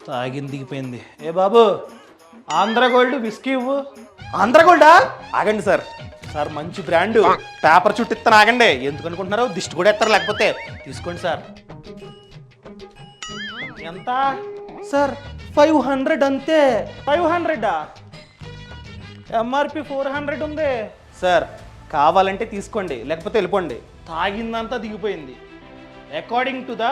తాగింది దిగిపోయింది. ఏ బాబు, Andhra gold whisky ఇవ్వు. ఆంధ్ర గోల్డా? ఆగండి సార్, సార్ మంచి బ్రాండ్, పేపర్ చుట్టూ ఇస్తాను. ఆగండి, ఎందుకు అనుకుంటున్నారు? దిష్టి కూడా ఎత్తారు లేకపోతే. తీసుకోండి సార్. ఎంత సార్? 500 అంతే. 500? ఎంఆర్పి 400 ఉంది సార్. కావాలంటే తీసుకోండి, లేకపోతే వెళ్ళిపోండి. తాగిందంతా దిగిపోయింది. According to the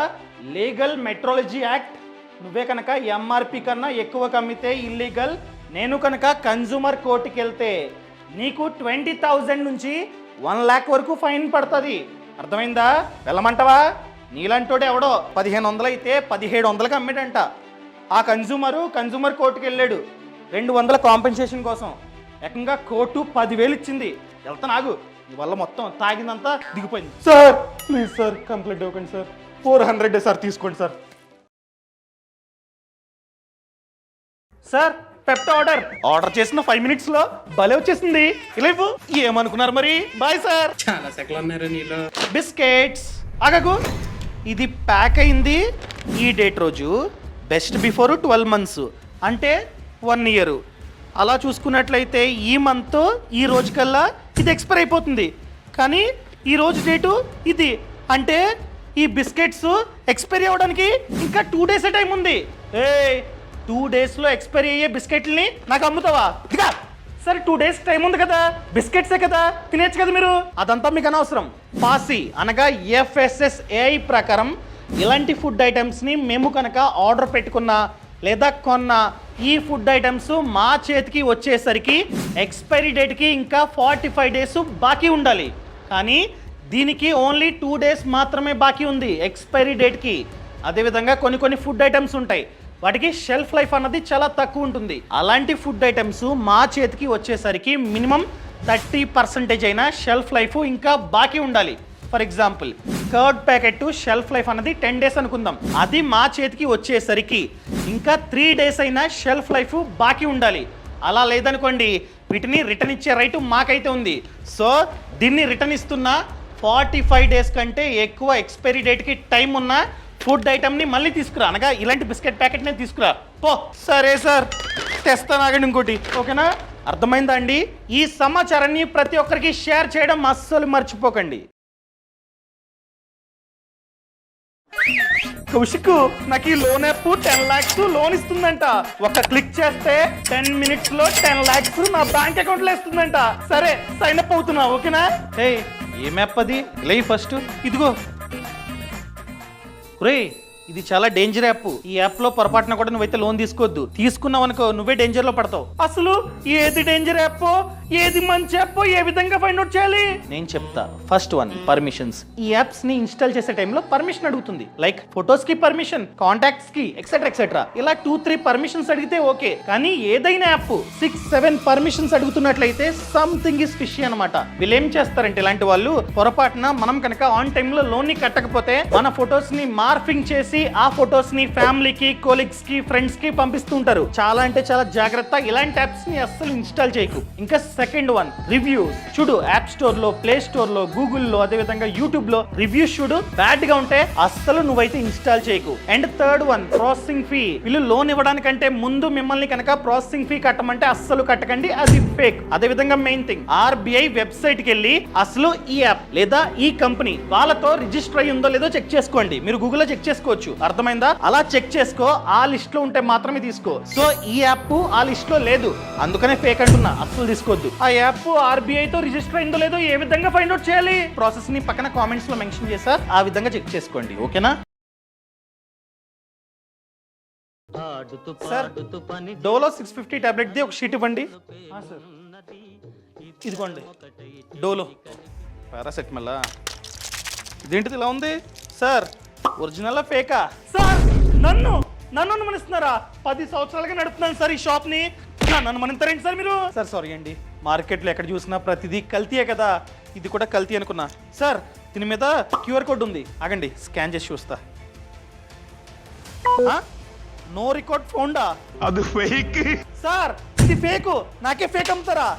legal metrology act, నువ్వే కనుక ఎంఆర్పి కన్నా ఎక్కువ కమ్మితే ఇల్లీగల్. నేను కనుక కన్జ్యూమర్ కోర్టుకి వెళ్తే నీకు 20,000 నుంచి 1 lakh వరకు ఫైన్ పడుతుంది. అర్థమైందా? వెళ్ళమంటావా? నీలంటోడు ఎవడో 1500 అయితే 1700కి అమ్మాడంట. ఆ కన్జ్యూమర్ కోర్టుకి వెళ్ళాడు 200 కాంపెన్సేషన్ కోసం. ఏకంగా కోర్టు 10,000 ఇచ్చింది. వెళ్తా నాగు, ఇవల్ల మొత్తం తాగిందంతా దిగిపోయింది. సార్ ప్లీజ్ సార్, కంప్లైంట్ ఇవ్వకండి సార్. 400 సార్, తీసుకోండి సార్. సార్ పెప్టో ఆర్డర్ చేసిన 5 minutes లో భలే వచ్చేసింది. ఇలా ఇవ్వు. ఏమనుకున్నారు మరి? Bye sir. చాలా సెకలు ఉన్నారు నీలో. బిస్కెట్స్ ఆగకు. ఇది ప్యాక్ అయింది ఈ డేట్ రోజు, బెస్ట్ బిఫోర్ 12 months, అంటే 1 year. అలా చూసుకున్నట్లయితే ఈ మంత్ ఈ రోజు కల్లా ఇది ఎక్స్పైర్ అయిపోతుంది. కానీ ఈ రోజు డేటు ఇది, అంటే ఈ బిస్కెట్స్ ఎక్స్పైరీ అవ్వడానికి ఇంకా 2 days టైం ఉంది. 2 daysలో ఎక్స్పైరీ అయ్యే బిస్కెట్లని నాకు అమ్ముతావా? ఇదిగా సరే, 2 days టైం ఉంది కదా, బిస్కెట్సే కదా, తినేచ్చు కదా మీరు. అదంతా మీకు అనవసరం. పాసి అనగా FSSAI ప్రకారం ఇలాంటి ఫుడ్ ఐటమ్స్ని మేము కనుక ఆర్డర్ పెట్టుకున్నా లేదా కొన్న ఈ ఫుడ్ ఐటమ్స్ మా చేతికి వచ్చేసరికి ఎక్స్పైరీ డేట్కి ఇంకా 45 days బాకీ ఉండాలి. కానీ దీనికి ఓన్లీ 2 days మాత్రమే బాకీ ఉంది ఎక్స్పైరీ డేట్కి. అదేవిధంగా కొన్ని ఫుడ్ ఐటమ్స్ ఉంటాయి, వాటికి షెల్ఫ్ లైఫ్ అన్నది చాలా తక్కువ ఉంటుంది. అలాంటి ఫుడ్ ఐటమ్స్ మా చేతికి వచ్చేసరికి మినిమం 30% అయినా షెల్ఫ్ లైఫ్ ఇంకా బాకీ ఉండాలి. For example, curd packet shelf life అనేది 10 days అనుకుందాం. అది మా చేతికి వచ్చేసరికి ఇంకా 3 days అయినా షెల్ఫ్ లైఫ్ బాకీ ఉండాలి. అలా లేదనుకోండి, వీటిని రిటర్న్ ఇచ్చే రైట్ మాకైతే ఉంది. సో దీన్ని రిటర్న్ ఇస్తున్నా 45 days కంటే ఎక్కువ ఎక్స్పైరీ డేట్కి టైం ఉన్న ఫుడ్ ఐటమ్ని మళ్ళీ తీసుకురా, అనగా ఇలాంటి బిస్కెట్ ప్యాకెట్ని తీసుకురా పో. సరే సార్, తెస్తానాగండి ఇంకోటి, ఓకేనా? అర్థమైందా అండి? ఈ సమాచారాన్ని ప్రతి ఒక్కరికి షేర్ చేయడం అస్సలు మర్చిపోకండి. కౌశిక్, నాకు ఈ లోన్ యాప్ 10 lakhs లోన్ ఇస్తుందంట. ఒక క్లిక్ చేస్తే 10 minutes లో 10 lakhs నా బ్యాంక్ అకౌంట్ లో ఇస్తుందంట. సరే, సైన్ అప్ అవుతున్నా, ఓకేనా? ఏం యాప్ అది? లైవ్ ఫస్ట్ ఇదిగో. రే, ఇది చాలా డేంజర్ యాప్. ఈ యాప్ లో పొరపాటున కూడా నువ్వైతే లోన్ తీసుకోవద్దు. తీసుకున్నావు అనుకో, నువ్వే డేంజర్ లో పడతావు. అసలు ఏది డేంజర్ యాప్, ఏది మంచి యాప్, ఏ విధంగా ఫైండ్ అవుట్ చేయాలి నేను చెప్తా. First one, permissions. ఈ యాప్స్ ని ఇన్స్టాల్ చేసే టైంలో పర్మిషన్ అడుగుతుంది. లైక్ ఫొటోస్ కి పర్మిషన్, కాంటాక్ట్స్ కి, ఎక్సెట్రా. ఇలా 2-3 పర్మిషన్స్ అడిగితే ఓకే. కానీ ఏదైనా యాప్ 6-7 పర్మిషన్స్ అడుగుతున్నట్లయితే సంథింగ్ ఇస్ ఫిషీ అనమాట. వీళ్ళు ఏం చేస్తారంటే, ఇలాంటి వాళ్ళు పొరపాటున మనం కనుక ఆన్ టైమ్ లో లోన్ ని కట్టకపోతే మన ఫొటోస్ ని మార్ఫింగ్ చేసి ఆ ఫొటోస్ ని ఫ్యామిలీకి, కొలీగ్స్ కి, ఫ్రెండ్స్ కి పంపిస్తుంటారు. చాలా అంటే చాలా జాగ్రత్త, ఇలాంటి యాప్స్ ని అస్సలు ఇన్స్టాల్ చేయకు. ఇంకా సెకండ్ వన్, రివ్యూస్. చూడు, యాప్ స్టోర్ లో, ప్లే స్టోర్ లో, గూగుల్లో, అదే విధంగా యూట్యూబ్ లో రివ్యూస్ చూడు. బ్యాడ్ గా ఉంటే అస్సలు నువ్వైతే ఇన్స్టాల్ చేయకు. And third one, processing fee. వీళ్ళు లోన్ ఇవ్వడానికంటే ముందు మిమ్మల్ని కనుక ప్రాసెసింగ్ ఫీ కట్టమంటే అస్సలు కట్టకండి, అది ఫేక్. అదే విధంగా మెయిన్ థింగ్, RBI వెబ్సైట్ కి వెళ్ళి అసలు ఈ యాప్ లేదా ఈ కంపెనీ వాళ్ళతో రిజిస్టర్ అయ్యి ఉందో లేదో చెక్ చేసుకోండి. మీరు గూగుల్లో చెక్ చేసుకోవచ్చు. అర్థమైందా? అలా చెక్ చేసుకో. ఆ లిస్ట్ లో ఉంటే మాత్రమే తీసుకో. సో ఈ యాప్ ఆ లిస్ట్ లో లేదు, అందుకనే ఫేక్ అంటున్నా. అస్సలు తీసుకోవద్దు. ఆ యాప్ RBI తో రిజిస్టర్ అయిందో లేదో ఏ విధంగా ఫైండ్ అవుట్ చేయాలి? ప్రాసెస్ ని పక్కన కామెంట్స్ లో మెన్షన్ చేసా, ఆ విధంగా చెక్ చేసుకోండి, ఓకేనా? సార్, డోలో 650 టాబ్లెట్ ది ఒక షీట్ ఇవ్వండి. ఇదిగోండి డోలో. పారాసెటమాల్. ఇదేంటిది ఇలా ఉంది? Sir, original ఫేకా? సార్, నన్ను అనుమానిస్తున్నారా? 10 సంవత్సరాలుగా నడుపుతున్నాను సార్ ఈ షాప్ ని. నన్ను అనుమానిస్తారేంటి సార్ మీరు? సార్ సారీ అండి, మార్కెట్లో ఎక్కడ చూసినా ప్రతిదీ కల్తీయే కదా, ఇది కూడా కల్తీ అనుకున్నా. సార్, దీని మీద QR కోడ్ ఉంది, ఆగండి స్కాన్ చేసి చూస్తా. నో రికార్డ్ ఫౌండా? అది ఫేక్ సార్. ఇది ఫేకు, నాకే ఫేక్ అమ్ముతారా?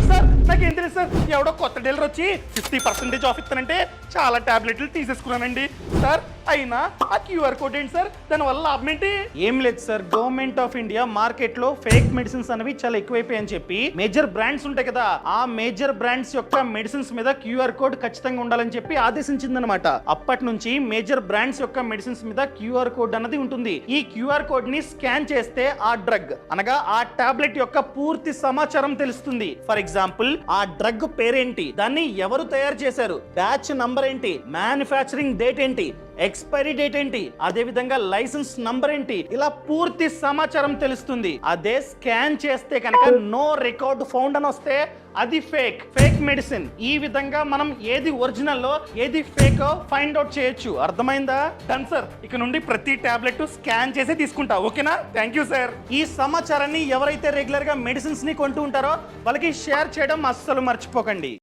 సార్ నాకేం తెలుసు సార్, ఎవడో కొత్త డీలర్ వచ్చి 50% ఆఫ్ ఇస్తానంటే చాలా టాబ్లెట్లు తీసేసుకున్నానండి సార్. అయినా ఆ క్యూఆర్ కోడ్ ఏంటి సార్, దానివల్ల లాభం ఏంటి? ఏం లేదు sir, government of India market లో ఫేక్ మెడిసిన్స్ అనేవి చాలా ఎక్కువైపోయాయని చెప్పి మేజర్ బ్రాండ్స్ ఉంటాయి కదా, ఆ మేజర్ బ్రాండ్స్ యొక్క మెడిసిన్స్ మీద క్యూఆర్ కోడ్ ఖచ్చితంగా ఉండాలని చెప్పి ఆదేశించిందనమాట. అప్పటి నుంచి మేజర్ బ్రాండ్స్ యొక్క మెడిసిన్స్ మీద క్యూఆర్ కోడ్ అన్నది ఉంటుంది. ఈ క్యూఆర్ కోడ్ ని స్కాన్ చేస్తే ఆ డ్రగ్ అనగా ఆ టాబ్లెట్ యొక్క పూర్తి సమాచారం తెలుస్తుంది. ఫర్ ఎగ్జాంపుల్, ఆ డ్రగ్ పేరేంటి, దాన్ని ఎవరు తయారు చేశారు, బ్యాచ్ నంబర్ ఏంటి, మ్యానుఫ్యాక్చరింగ్ డేట్ ఏంటి, ఎక్స్పైరీ డేట్ ఏంటి, అదే విధంగా లైసెన్స్ నంబర్ ఏంటి, ఇలా పూర్తి సమాచారం తెలుస్తుంది. అదే స్కాన్ చేస్తే కనుక నో రికార్డ్ ఫౌండ్ అని వస్తే అది ఫేక్ మెడిసిన్. ఈ విధంగా మనం ఏది ఒరిజినల్ లో ఏది ఫేక్ ఫైండ్ అవుట్ చేయొచ్చు. అర్థమైందా? డన్ సార్, ఇక నుండి ప్రతి టాబ్లెట్ స్కాన్ చేసి తీసుకుంటా. ఓకేనా? Thank you sir. ఈ సమాచారాన్ని ఎవరైతే రెగ్యులర్ గా మెడిసిన్స్ ని కొంటూ ఉంటారో వాళ్ళకి షేర్ చేయడం అస్సలు మర్చిపోకండి.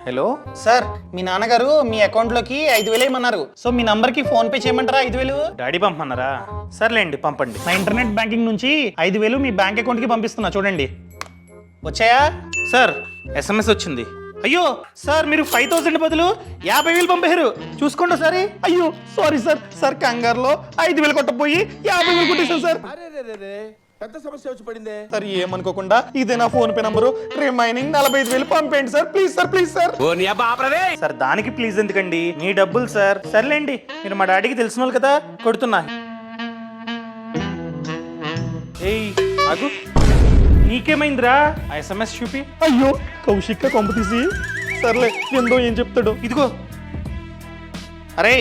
హలో సార్, మీ నాన్నగారు మీ అకౌంట్ లోకి 5,000 వేయమన్నారు. సో మీ నంబర్ కి ఫోన్ పే చేయమంటారా? 5,000 డాడీ పంపమన్నారా? సర్లేండి, పంపండి. నా ఇంటర్నెట్ బ్యాంకింగ్ నుంచి 5,000 మీ బ్యాంక్ అకౌంట్ కి పంపిస్తున్నా, చూడండి. వచ్చాయా సార్? SMS వచ్చింది. అయ్యో సార్, మీరు 5,000 బదులు 50,000 పంపారు. చూసుకోండి ఒకసారి. అయ్యో సారీ సార్, సార్ కంగారులో 5,000 కొట్టపోయి 50,000 కొట్టేశాను సార్. పెద్ద సమస్య వచ్చి పడిందే సార్. ఏమనుకోకుండా ఇదే నా ఫోన్ పే నంబరు, రిమైనింగ్ 45,000 పంపేయండి sir. Please sir, please sir. Sir దానికి ప్లీజ్ ఎందుకండి, మీ డబ్బులు సార్. సర్లేండి, మీరు మా డాడీకి తెలిసిన వాళ్ళు కదా, కొడుతున్నా. ఏయ్ ఆగు, నీకేమైందిరా? ఆ SMS చూపి. అయ్యో కౌశిక్ కొంప తీసి. సర్లే, ఎందో ఏం చెప్తాడు. ఇదిగో. అరే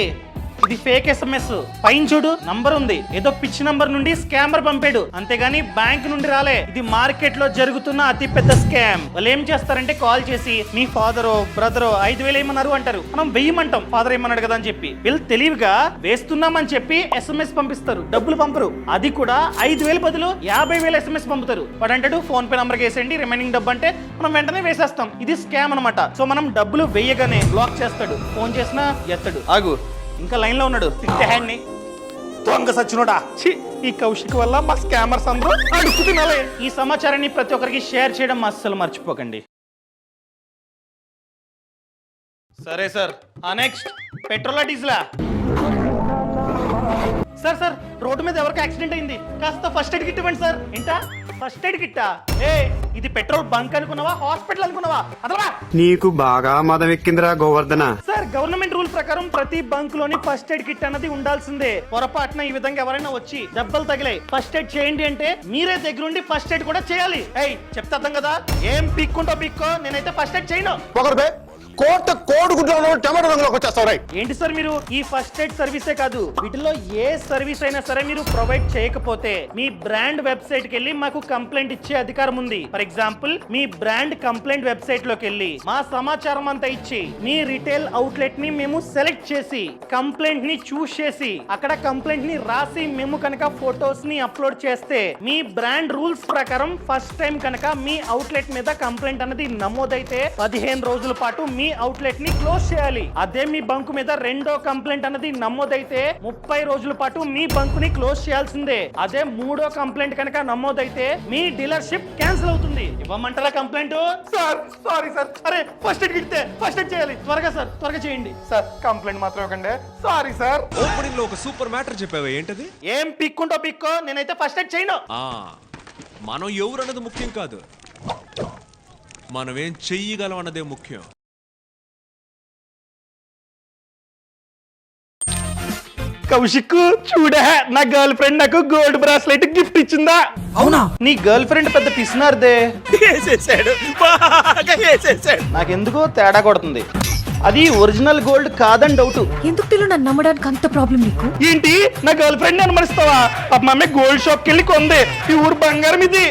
ఇది ఫేక్ SMS. పైన చూడు, నంబర్ ఉంది. ఏదో పిచ్చి నంబర్ నుండి స్కామర్ పంపాడు, అంతేగాని బ్యాంక్ నుండి రాలే. ఇది మార్కెట్ లో జరుగుతున్న అతి పెద్ద స్కామ్. వాళ్ళు ఏం చేస్తారంటే కాల్ చేసి మీ ఫాదరో బ్రదరో 5,000 ఏమన్నారు అంటారు. మనం వెయ్యమంటాం, ఫాదర్ ఏమన్నాడు కదా అని చెప్పి. వీళ్ళు తెలివిగా వేస్తున్నామని చెప్పి SMS పంపిస్తారు, డబ్బులు పంపరు. అది కూడా 5,000 బదులు 50,000 SMS పంపుతారు. వాడు అంటాడు ఫోన్ పే నంబర్ వేసేయండి, రిమైనింగ్ డబ్బు అంటే మనం వెంటనే వేసేస్తాం. ఇది స్కామ్ అనమాట. సో మనం డబ్బులు వేయగానే బ్లాక్ చేస్తాడు, ఫోన్ చేసినా ఎత్తడు. ఆగు, ఇంకా లైన్ లో ఉన్నాడు. తింటే దొంగ సచ్చినోడా. ఈ కౌశిక్ వల్ల మా స్కామర్స్ అందరూ అడుగు తినాలి. ఈ సమాచారాన్ని ప్రతి ఒక్కరికి షేర్ చేయడం అస్సలు మర్చిపోకండి. సరే సార్, నెక్స్ట్ పెట్రోలా డీజిలా? సార్ సార్, రోడ్డు మీద ఎవరికి యాక్సిడెంట్ అయింది, కాస్త ఫస్ట్ ఎయిడ్ కిట్ ఇవ్వండి సార్. ఏంటా ఫస్ట్ ఎయిడ్ కిట్టా? ఏ ఇది పెట్రోల్ బంక్ అనుకున్నావా, హాస్పిటల్ అనుకున్నావా? అదలా నీకు బాగా మదం ఎక్కిందిరా గోవర్ధన. సార్ గవర్నమెంట్ రూల్ ప్రకారం ప్రతి బంక్ లోని ఫస్ట్ ఎయిడ్ కిట్ అన్నది ఉండాల్సిందే. పొరపాటున ఈ విధంగా ఎవరైనా వచ్చి దెబ్బలు తగిలాయి ఫస్ట్ ఎయిడ్ చేయండి అంటే మీరే దగ్గరుండి ఫస్ట్ ఎయిడ్ కూడా చేయాలి. ఏయ్ చెప్తా అర్థం కదా, ఏం పిక్కుంటో పిక్కో, నేనైతే ఫస్ట్ ఎయిడ్ చేయను. టమాటో రంగులోకి వచ్చేస్తావు. ఏంటి సార్ మీరు, ఈ ఫస్ట్ ఎయిడ్ సర్వీసే కాదు, వీటిలో ఏ సర్వీస్ అయినా సరే మీరు ప్రొవైడ్ చేయకపోతే మీ బ్రాండ్ వెబ్సైట్ కి వెళ్ళి మాకు కంప్లైంట్ ఇచ్చే అధికారం ఉంది. For example, me brand complaint website లోకి వెళ్ళి మా సమాచారం అంతా ఇచ్చి మీ రిటైల్ అవుట్లెట్ ని మేము సెలెక్ట్ చేసి కంప్లైంట్ ని చూస్ చేసి అక్కడ కంప్లైంట్ ని రాసి మేము కనుక ఫోటోస్ ని అప్లోడ్ చేస్తే మీ బ్రాండ్ రూల్స్ ప్రకారం ఫస్ట్ టైం కనుక మీ అవుట్లెట్ మీద కంప్లైంట్ అనేది నమోదైతే 15 రోజుల పాటు మీ అవుట్లెట్ ని క్లోజ్ చేయాలి. అదే మీ బంకు మీద రెండో కంప్లైంట్ అన్నది నమోదైతే 30 రోజుల పాటు మీ బంకు ని క్లోజ్ చేయాల్సిందే. అదే మూడో కంప్లైంట్ కనుక నమోదైతే మీ డీలర్షిప్ క్యాన్సిల్ అవుతుంది. ఇవ్వమంటారా కంప్లైంట్? సార్ సారీ సార్, అరే first aid kit first aid చేయాలి, త్వరగా సార్, త్వరగా చేయండి సార్. కంప్లైంట్ మాత్రం ఇవ్వకండి. Sorry sir. ఓపెనింగ్ లో ఒక సూపర్ మ్యాటర్ చెప్పావా, ఏంటది? ఏం పిక్కుంటో పిక్కో, నేనైతే ఫస్ట్ ఎయిడ్ చేయను. మనం ఎవరు అన్నది ముఖ్యం కాదు, మనం ఏం చెయ్యగలం అన్నదే ముఖ్యం. కౌశిక్ చూడా, నా గర్ల్ ఫ్రెండ్ నాకు గోల్డ్ బ్రాస్లెట్ గిఫ్ట్ ఇచ్చిందా? అవునా? నీ గర్ల్ ఫ్రెండ్ పెద్ద పిసినార్దే. వేసేసాడు, బాగా వేసేసాడు. నాకెందుకో తేడా కొడుతుంది. అది ఒరిజినల్ గోల్డ్ కాదని డౌట్. ఎందుకు పిల్లలు నన్ను నమ్మడానికి అంత ప్రాబ్లం నీకు? ఏంటి నా గర్ల్ ఫ్రెండ్ అనుమరిస్తావా? పాప అమ్మాయి గోల్డ్ షాప్ కి వెళ్ళి కొందే, ఈ ఊరు బంగారం ఇది.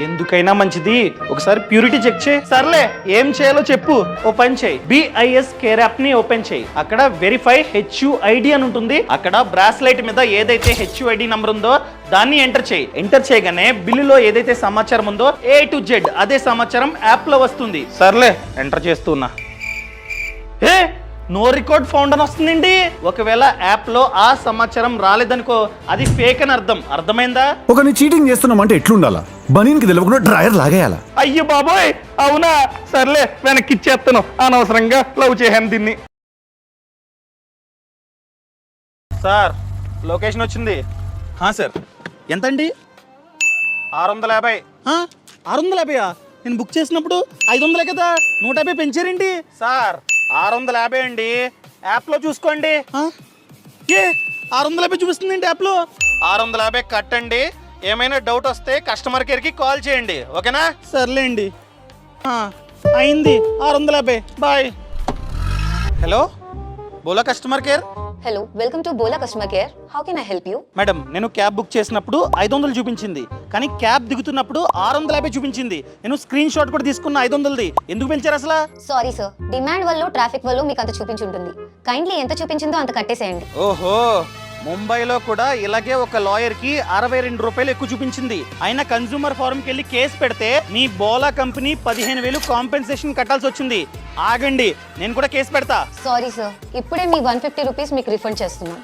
ఎందుకైనా మంచిది ఒకసారి ప్యూరిటీ చెక్ చేయి. సర్లే ఏం చేయాలో చెప్పు. ఓపెన్ చేయి, BIS కేర్ యాప్ ని ఓపెన్ చేయి. అక్కడ వెరిఫై HUID అని ఉంటుంది. అక్కడ బ్రాస్లైట్ మీద ఏదైతే HUID నంబర్ ఉందో దాన్ని ఎంటర్ చేయి. ఎంటర్ చేయగానే బిల్లులో ఏదైతే సమాచారం ఉందో A to Z అదే సమాచారం యాప్ లో వస్తుంది. సర్లే ఎంటర్ చేస్తున్నా. ఏ నో రికార్డ్ ఫౌండ్ అని వస్తుందండి. ఒకవేళ యాప్ లో ఆ సమాచారం రాలేదనుకో అది ఫేక్ అని అర్థం. అర్థమైందా? ఒకరిని చీటింగ్ చేస్తున్నామంటే ఎట్లుండాలా? బనీన్కి తెలియకుండా డ్రైయర్ లాగేయాలా? అయ్యో బాబోయ్, అవునా? సర్లే వెనక్కి ఇచ్చేస్తాను, అనవసరంగా లవ్ చేశాను దీన్ని. సార్ లొకేషన్ వచ్చింది. సార్ ఎంతండి? 650. 650? నేను బుక్ చేసినప్పుడు 500 కదా, 150 పెంచారండి. సార్ 650 అండి, యాప్లో చూసుకోండి. ఏ 650 చూపిస్తుందండి యాప్లో? 650 కట్టండి. ఏమైనా డౌట్ వస్తే కస్టమర్ కేర్కి కాల్ చేయండి, ఓకేనా? సర్లేండి, అయింది 650. బాయ్. హలో, బోలా customer care. Hello, welcome to Bola Customer Care. How can I help you? Madam, నేను క్యాబ్ బుక్ చేసినప్పుడు 500 చూపించింది, కానీ క్యాబ్ దిగుతున్నప్పుడు 650 చూపించింది. నేను స్క్రీన్ షాట్ కూడా తీసుకున్న 500ది. ఎందుకు పెంచారు అసలు? సారీ సార్, డిమాండ్ వల్ల ట్రాఫిక్ వల్ల మీకు అంత చూపించుంటుంది. కైండ్లీ ఎంత చూపించిందో అంత కట్టేసేయండి. ఓహో, ముంబైలో కూడా ఇలాగే ఒక లాయర్ కి 62 రూపాయలు ఎక్కువ చూపించింది. అయినా కన్స్యూమర్ ఫోరంకి వెళ్ళి కేసు పెడితే మీ బోలా కంపెనీ 15,000 కాంపెన్సేషన్ కట్టాల్సి వచ్చింది. ఆగండి, నేను కూడా కేసు పెడతా. సారీ సార్, ఇప్పుడే మీ 150 రూపీస్ మీకు రిఫండ్ చేస్తున్నాం.